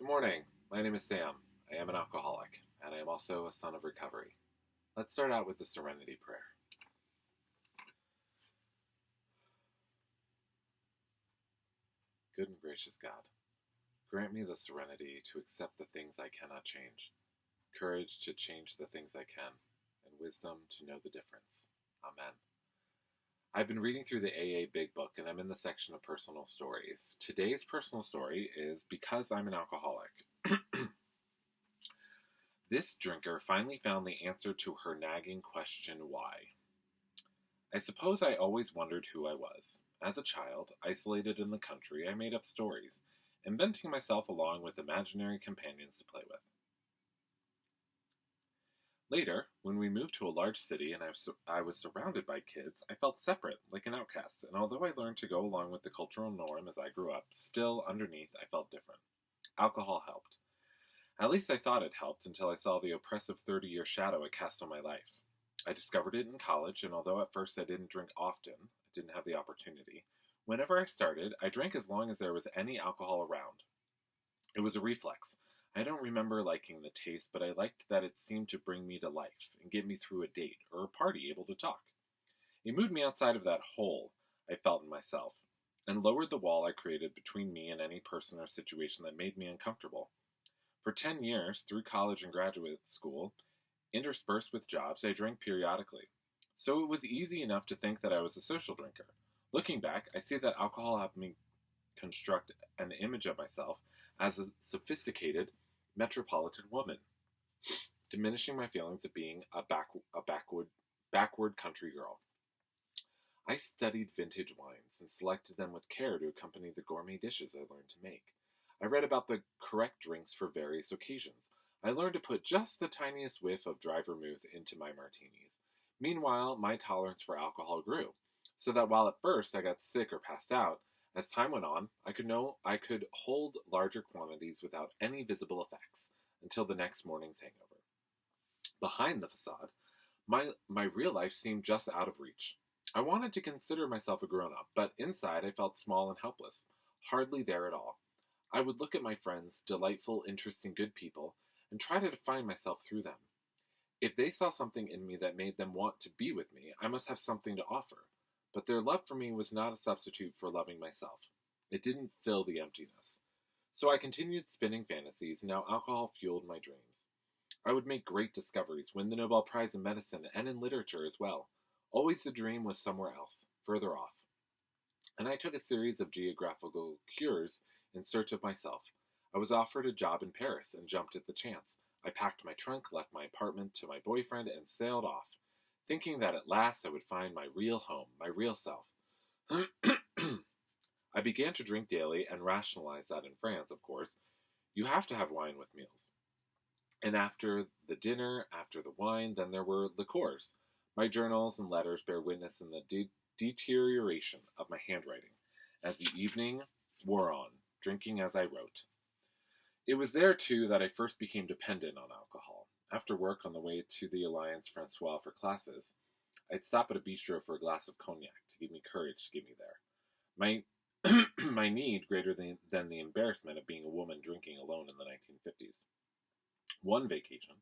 Good morning. My name is Sam. I am an alcoholic, and I am also a son of recovery. Let's start out with the Serenity Prayer. Good and gracious God, grant me the serenity to accept the things I cannot change, courage to change the things I can, and wisdom to know the difference. Amen. I've been reading through the AA Big Book, and I'm in the section of personal stories. Today's personal story is Because I'm an Alcoholic. This drinker finally found the answer to her nagging question, why. I suppose I always wondered who I was. As a child, isolated in the country, I made up stories, inventing myself along with imaginary companions to play with. Later, when we moved to a large city and I was surrounded by kids, I felt separate, like an outcast, and although I learned to go along with the cultural norm as I grew up, still underneath I felt different. Alcohol helped. At least I thought it helped until I saw the oppressive 30-year shadow it cast on my life. I discovered it in college, and although at first I didn't drink often, I didn't have the opportunity, whenever I started, I drank as long as there was any alcohol around. It was a reflex. I don't remember liking the taste, but I liked that it seemed to bring me to life and get me through a date or a party able to talk. It moved me outside of that hole I felt in myself, and lowered the wall I created between me and any person or situation that made me uncomfortable. For 10 years, through college and graduate school, interspersed with jobs, I drank periodically. So it was easy enough to think that I was a social drinker. Looking back, I see that alcohol helped me construct an image of myself as a sophisticated metropolitan woman, diminishing my feelings of being a backward country girl. I studied vintage wines and selected them with care to accompany the gourmet dishes I learned to make. I read about the correct drinks for various occasions. I learned to put just the tiniest whiff of dry vermouth into my martinis. Meanwhile, my tolerance for alcohol grew, so that while at first I got sick or passed out, as time went on, I could hold larger quantities without any visible effects until the next morning's hangover. Behind the facade, my real life seemed just out of reach. I wanted to consider myself a grown-up, but inside I felt small and helpless, hardly there at all. I would look at my friends, delightful, interesting, good people, and try to define myself through them. If they saw something in me that made them want to be with me, I must have something to offer. But their love for me was not a substitute for loving myself. It didn't fill the emptiness. So I continued spinning fantasies, and now alcohol fueled my dreams. I would make great discoveries, win the Nobel Prize in medicine and in literature as well. Always the dream was somewhere else, further off. And I took a series of geographical cures in search of myself. I was offered a job in Paris and jumped at the chance. I packed my trunk, left my apartment to my boyfriend, and sailed off, thinking that at last I would find my real home, my real self. I began to drink daily and rationalized that in France, of course, you have to have wine with meals. And after the dinner, after the wine, then there were liqueurs. My journals and letters bear witness in the deterioration of my handwriting as the evening wore on, drinking as I wrote. It was there, too, that I first became dependent on alcohol. After work on the way to the Alliance Francoise for classes, I'd stop at a bistro for a glass of cognac to give me courage to get me there. My need greater than the embarrassment of being a woman drinking alone in the 1950s. One vacation,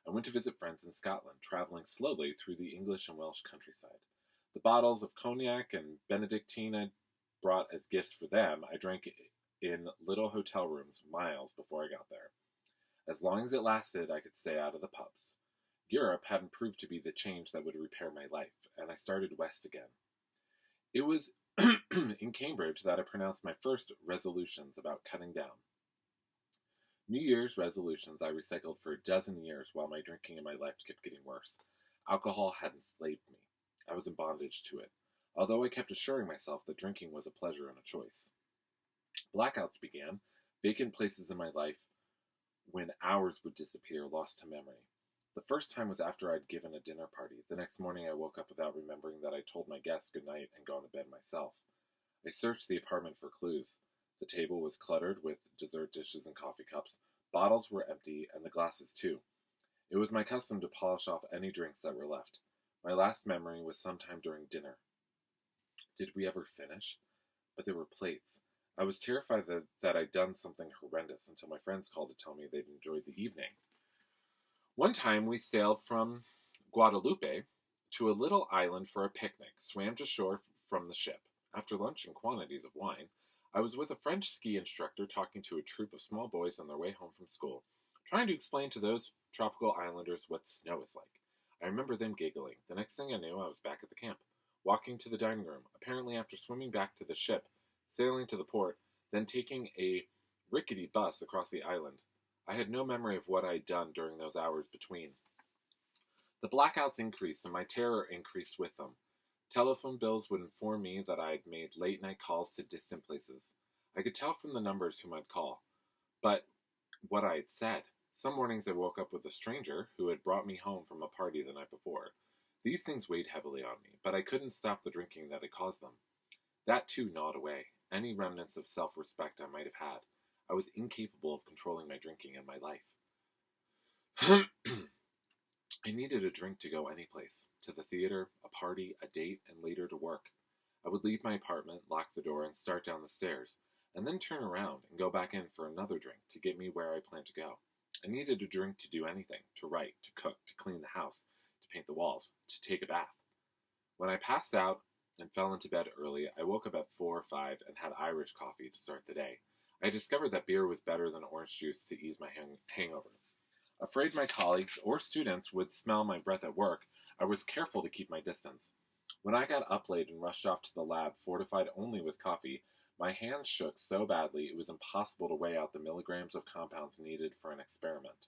I went to visit friends in Scotland, traveling slowly through the English and Welsh countryside. The bottles of cognac and Benedictine I brought as gifts for them, I drank in little hotel rooms miles before I got there. As long as it lasted, I could stay out of the pubs. Europe hadn't proved to be the change that would repair my life, and I started west again. It was in Cambridge that I pronounced my first resolutions about cutting down. New Year's resolutions I recycled for a dozen years while my drinking in my life kept getting worse. Alcohol had enslaved me. I was in bondage to it, although I kept assuring myself that drinking was a pleasure and a choice. Blackouts began, vacant places in my life when hours would disappear, lost to memory. The first time was after I'd given a dinner party. The next morning I woke up without remembering that I told my guests good night and gone to bed myself. I searched the apartment for clues. The table was cluttered with dessert dishes and coffee cups. Bottles were empty, and the glasses too. It was my custom to polish off any drinks that were left. My last memory was sometime during dinner. Did we ever finish? But there were plates, I was terrified that I'd done something horrendous until my friends called to tell me they'd enjoyed the evening. One time we sailed from Guadalupe to a little island for a picnic, swam to shore from the ship. After lunch and quantities of wine, I was with a French ski instructor talking to a troop of small boys on their way home from school, trying to explain to those tropical islanders what snow is like. I remember them giggling. The next thing I knew, I was back at the camp, walking to the dining room, apparently after swimming back to the ship, sailing to the port, then taking a rickety bus across the island. I had no memory of what I'd done during those hours between. The blackouts increased, and my terror increased with them. Telephone bills would inform me that I had made late night calls to distant places. I could tell from the numbers whom I'd call, but what I had said. Some mornings I woke up with a stranger who had brought me home from a party the night before. These things weighed heavily on me, but I couldn't stop the drinking that had caused them. That too gnawed away any remnants of self-respect I might have had. I was incapable of controlling my drinking and my life. I needed a drink to go any place, to the theater, a party, a date, and later to work. I would leave my apartment, lock the door, and start down the stairs, and then turn around and go back in for another drink to get me where I planned to go. I needed a drink to do anything, to write, to cook, to clean the house, to paint the walls, to take a bath. When I passed out and fell into bed early, I woke up at 4 or 5 and had Irish coffee to start the day. I discovered that beer was better than orange juice to ease my hangover. Afraid my colleagues or students would smell my breath at work, I was careful to keep my distance. When I got up late and rushed off to the lab, fortified only with coffee, my hands shook so badly it was impossible to weigh out the milligrams of compounds needed for an experiment.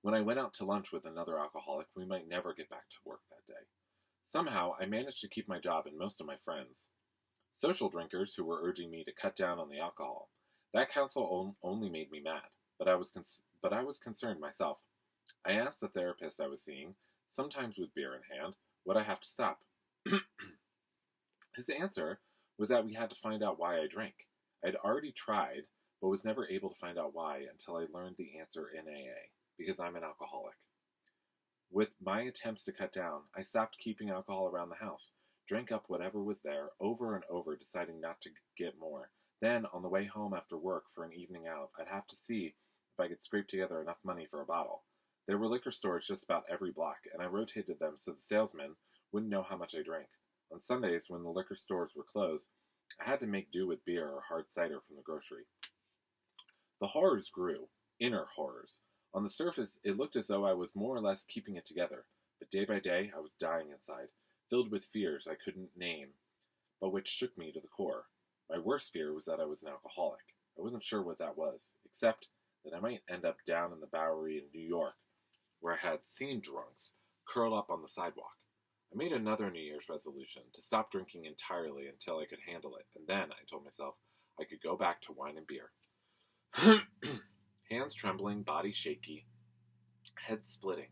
When I went out to lunch with another alcoholic, we might never get back to work that day. Somehow, I managed to keep my job and most of my friends. Social drinkers who were urging me to cut down on the alcohol. That counsel only made me mad, but I was concerned myself. I asked the therapist I was seeing, sometimes with beer in hand, would I have to stop? His answer was that we had to find out why I drank. I had already tried, but was never able to find out why until I learned the answer in AA, because I'm an alcoholic. With my attempts to cut down, I stopped keeping alcohol around the house, drank up whatever was there, over and over, deciding not to get more. Then, on the way home after work for an evening out, I'd have to see if I could scrape together enough money for a bottle. There were liquor stores just about every block, and I rotated them so the salesman wouldn't know how much I drank. On Sundays, when the liquor stores were closed, I had to make do with beer or hard cider from the grocery. The horrors grew, inner horrors. On the surface, it looked as though I was more or less keeping it together, but day by day I was dying inside, filled with fears I couldn't name, but which shook me to the core. My worst fear was that I was an alcoholic. I wasn't sure what that was, except that I might end up down in the Bowery in New York, where I had seen drunks curl up on the sidewalk. I made another New Year's resolution to stop drinking entirely until I could handle it, and then I told myself I could go back to wine and beer. Hands trembling, body shaky, head splitting.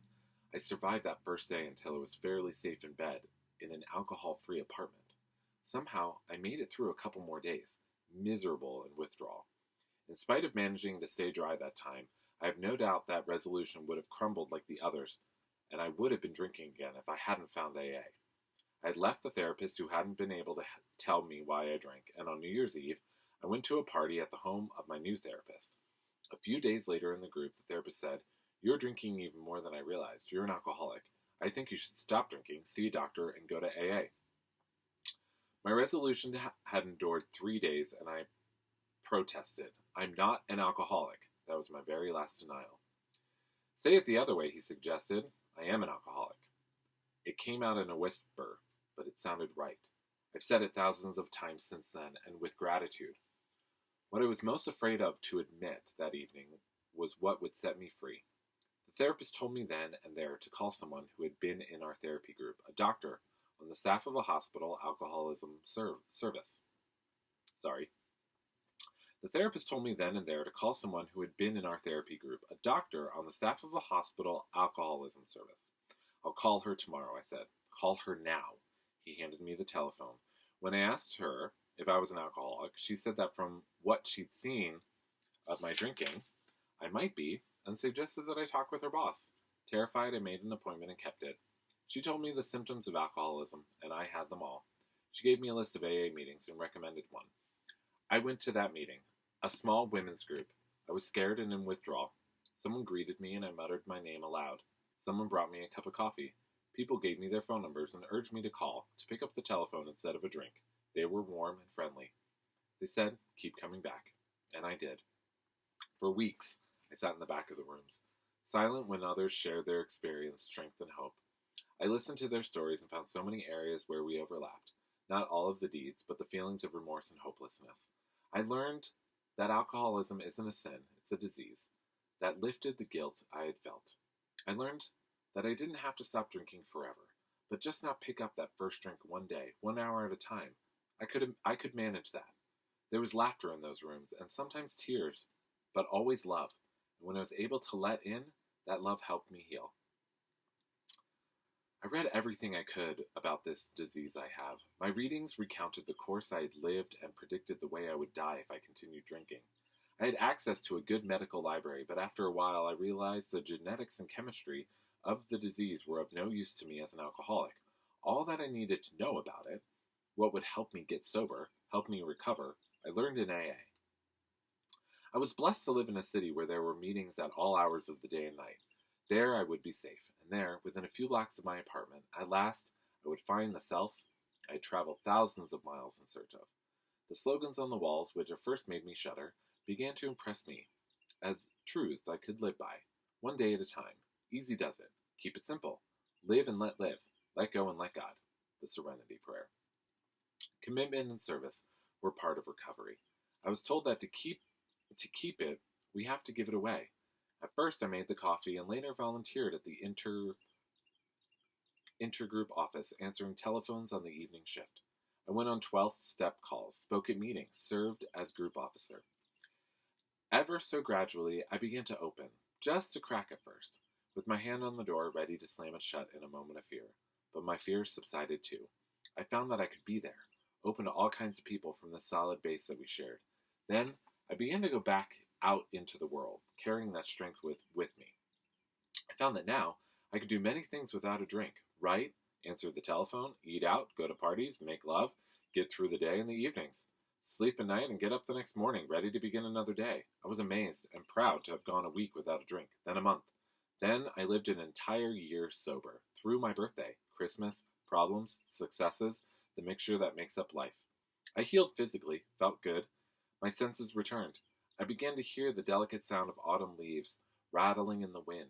I survived that first day until I was fairly safe in bed in an alcohol-free apartment. Somehow, I made it through a couple more days, miserable in withdrawal. In spite of managing to stay dry that time, I have no doubt that resolution would have crumbled like the others, and I would have been drinking again if I hadn't found AA. I had left the therapist who hadn't been able to tell me why I drank, and on New Year's Eve, I went to a party at the home of my new therapist. A few days later in the group, the therapist said, "You're drinking even more than I realized. You're an alcoholic. I think you should stop drinking, see a doctor, and go to AA." My resolution had endured 3 days, and I protested. "I'm not an alcoholic." That was my very last denial. "Say it the other way," he suggested. "I am an alcoholic." It came out in a whisper, but it sounded right. I've said it thousands of times since then, and with gratitude. What I was most afraid of to admit that evening was what would set me free. The therapist told me then and there to call someone who had been in our therapy group, a doctor on the staff of a hospital alcoholism service. The therapist told me then and there to call someone who had been in our therapy group, a doctor on the staff of a hospital alcoholism service. "I'll call her tomorrow," I said. "Call her now." He handed me the telephone. When I asked her if I was an alcoholic, she said that from what she'd seen of my drinking, I might be, and suggested that I talk with her boss. Terrified, I made an appointment and kept it. She told me the symptoms of alcoholism, and I had them all. She gave me a list of AA meetings and recommended one. I went to that meeting, a small women's group. I was scared and in withdrawal. Someone greeted me and I muttered my name aloud. Someone brought me a cup of coffee. People gave me their phone numbers and urged me to call, to pick up the telephone instead of a drink. They were warm and friendly. They said, "Keep coming back." And I did. For weeks, I sat in the back of the rooms, silent when others shared their experience, strength, and hope. I listened to their stories and found so many areas where we overlapped. Not all of the deeds, but the feelings of remorse and hopelessness. I learned that alcoholism isn't a sin, it's a disease. That lifted the guilt I had felt. I learned that I didn't have to stop drinking forever, but just not pick up that first drink one day, 1 hour at a time. I could manage that. There was laughter in those rooms, and sometimes tears, but always love. And when I was able to let in, that love helped me heal. I read everything I could about this disease I have. My readings recounted the course I had lived and predicted the way I would die if I continued drinking. I had access to a good medical library, but after a while I realized the genetics and chemistry of the disease were of no use to me as an alcoholic. All that I needed to know about it, what would help me get sober, help me recover, I learned in AA. I was blessed to live in a city where there were meetings at all hours of the day and night. There I would be safe, and there, within a few blocks of my apartment, at last I would find the self I had traveled thousands of miles in search of. The slogans on the walls, which at first made me shudder, began to impress me as truths I could live by, one day at a time. Easy does it. Keep it simple. Live and let live. Let go and let God. The Serenity Prayer. Commitment and service were part of recovery. I was told that to keep it, we have to give it away. At first, I made the coffee and later volunteered at the intergroup office, answering telephones on the evening shift. I went on 12th step calls, spoke at meetings, served as group officer. Ever so gradually, I began to open, just a crack at first, with my hand on the door ready to slam it shut in a moment of fear. But my fears subsided too. I found that I could be there, open to all kinds of people from the solid base that we shared. Then, I began to go back out into the world, carrying that strength with me. I found that now I could do many things without a drink. Write, answer the telephone, eat out, go to parties, make love, get through the day and the evenings, sleep at night and get up the next morning, ready to begin another day. I was amazed and proud to have gone a week without a drink, then a month. Then I lived an entire year sober, through my birthday, Christmas, problems, successes, the mixture that makes up life. I healed physically, felt good. My senses returned. I began to hear the delicate sound of autumn leaves rattling in the wind,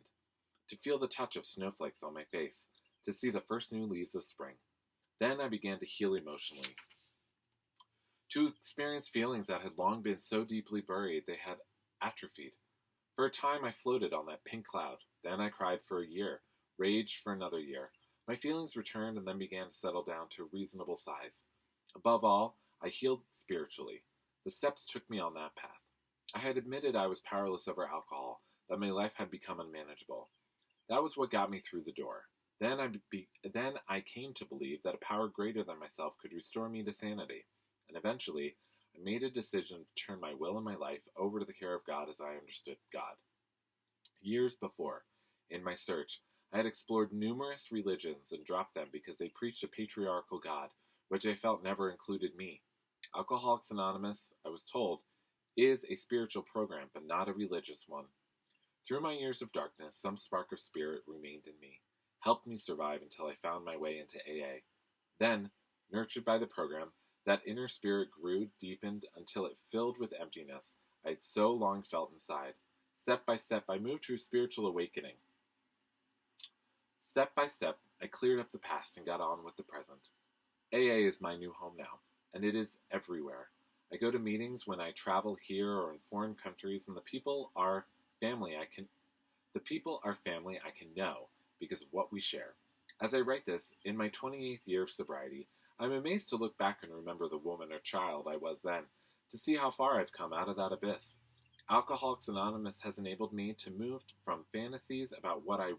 to feel the touch of snowflakes on my face, to see the first new leaves of spring. Then I began to heal emotionally, to experience feelings that had long been so deeply buried they had atrophied. For a time I floated on that pink cloud. Then I cried for a year, raged for another year. My feelings returned and then began to settle down to a reasonable size. Above all, I healed spiritually. The steps took me on that path. I had admitted I was powerless over alcohol, that my life had become unmanageable. That was what got me through the door. Then I came to believe that a power greater than myself could restore me to sanity. And eventually, I made a decision to turn my will and my life over to the care of God as I understood God. Years before, in my search, I had explored numerous religions and dropped them because they preached a patriarchal God, which I felt never included me. Alcoholics Anonymous, I was told, is a spiritual program, but not a religious one. Through my years of darkness, some spark of spirit remained in me, helped me survive until I found my way into AA. Then, nurtured by the program, that inner spirit grew, deepened, until it filled with emptiness I had so long felt inside. Step by step, I moved to a spiritual awakening. Step by step, I cleared up the past and got on with the present. AA is my new home now, and it is everywhere. I go to meetings when I travel here or in foreign countries, and the people are family I can know because of what we share. As I write this, in my 28th year of sobriety, I'm amazed to look back and remember the woman or child I was then, to see how far I've come out of that abyss. Alcoholics Anonymous has enabled me to move from fantasies about what I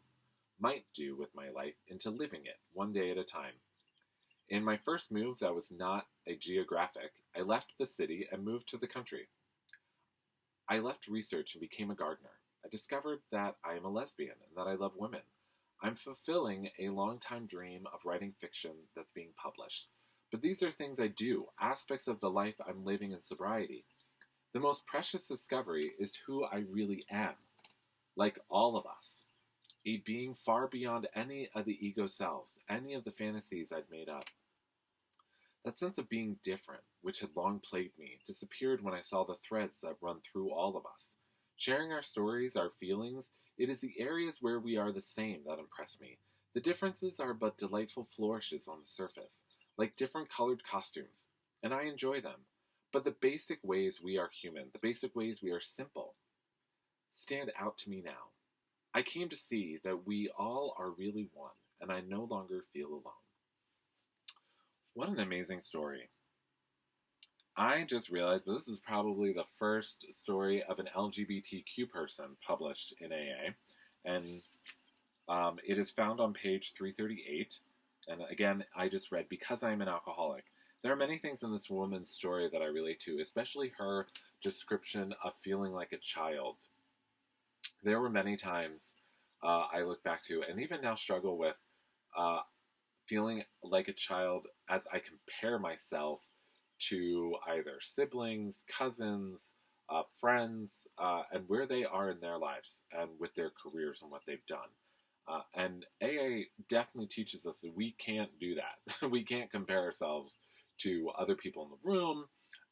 might do with my life into living it, one day at a time. In my first move that was not a geographic, I left the city and moved to the country. I left research and became a gardener. I discovered that I am a lesbian and that I love women. I'm fulfilling a long-time dream of writing fiction that's being published. But these are things I do, aspects of the life I'm living in sobriety. The most precious discovery is who I really am, like all of us, a being far beyond any of the ego selves, any of the fantasies I'd made up. That sense of being different, which had long plagued me, disappeared when I saw the threads that run through all of us. Sharing our stories, our feelings, it is the areas where we are the same that impress me. The differences are but delightful flourishes on the surface, like different colored costumes, and I enjoy them. But the basic ways we are human, the basic ways we are simple, stand out to me now. I came to see that we all are really one, and I no longer feel alone. What an amazing story. I just realized this is probably the first story of an LGBTQ person published in AA, and it is found on page 338. And again, I just read, because I am an alcoholic. There are many things in this woman's story that I relate to, especially her description of feeling like a child. There were many times I look back to, and even now struggle with, uh, feeling like a child as I compare myself to either siblings, cousins, friends, and where they are in their lives and with their careers and what they've done. And AA definitely teaches us that we can't do that. We can't compare ourselves to other people in the room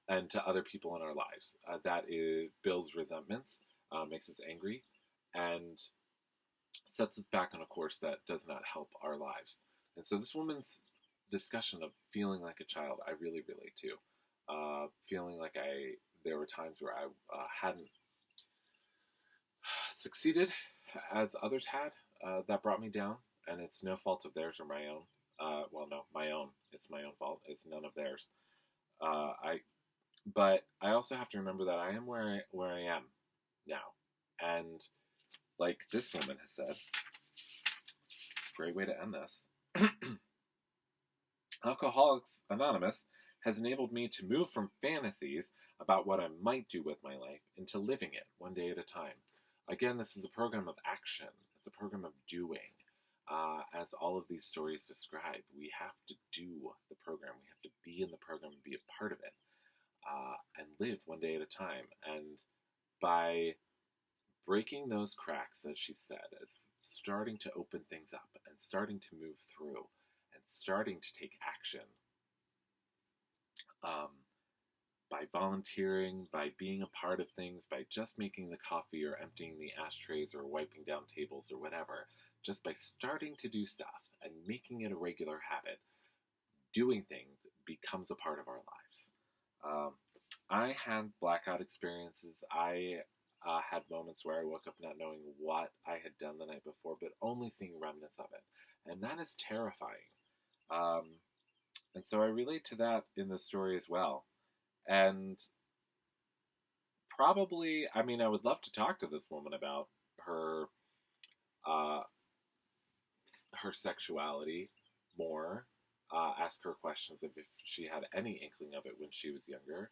and to other people in our lives. Builds resentments, makes us angry, and sets us back on a course that does not help our lives. And so this woman's discussion of feeling like a child, I really relate to. Feeling like there were times where I hadn't succeeded as others had. That brought me down, and it's no fault of theirs or my own. Well, no, my own. It's my own fault. It's none of theirs. But I also have to remember that I am where I am now, and like this woman has said, great way to end this. Alcoholics Anonymous has enabled me to move from fantasies about what I might do with my life into living it one day at a time. Again, this is a program of action. It's a program of doing. As all of these stories describe, we have to do the program. We have to be in the program and be a part of it, and live one day at a time. And by breaking those cracks, as she said, as starting to open things up and starting to move through and starting to take action, um, by volunteering, by being a part of things, by just making the coffee or emptying the ashtrays or wiping down tables or whatever, just by starting to do stuff and making it a regular habit, doing things becomes a part of our lives. I had blackout experiences. I had moments where I woke up not knowing what I had done the night before, but only seeing remnants of it. And that is terrifying. And so I relate to that in the story as well. And probably, I mean, I would love to talk to this woman about her uh, her sexuality more. Ask her questions if she had any inkling of it when she was younger.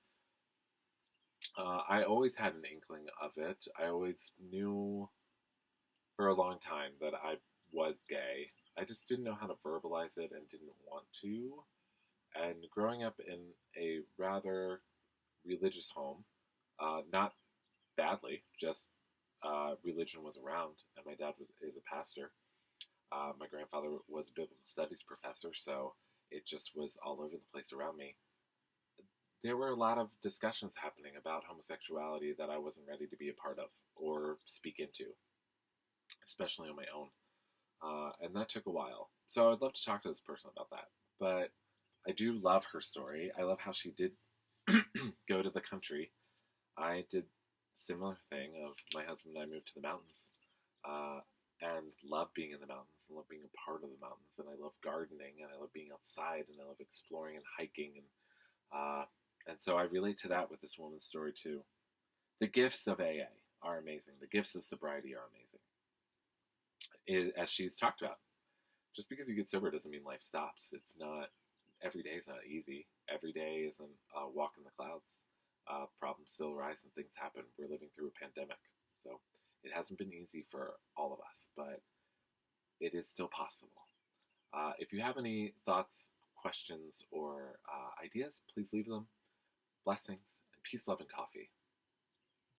I always had an inkling of it. I always knew for a long time that I was gay. I just didn't know how to verbalize it and didn't want to. And growing up in a rather religious home, not badly, just religion was around, and my dad is a pastor. My grandfather was a biblical studies professor, so it just was all over the place around me. There were a lot of discussions happening about homosexuality that I wasn't ready to be a part of or speak into, especially on my own. And that took a while. So I'd love to talk to this person about that. But I do love her story. I love how she did go to the country. I did similar thing of my husband and I moved to the mountains, and love being in the mountains and love being a part of the mountains, and I love gardening and I love being outside and I love exploring and hiking, and so I relate to that with this woman's story too. The gifts of AA are amazing. The gifts of sobriety are amazing. As she's talked about, just because you get sober doesn't mean life stops. It's not, every day is not easy. Every day isn't a walk in the clouds. Problems still arise and things happen. We're living through a pandemic. So it hasn't been easy for all of us, but it is still possible. If you have any thoughts, questions, or ideas, please leave them. Blessings and peace, love, and coffee.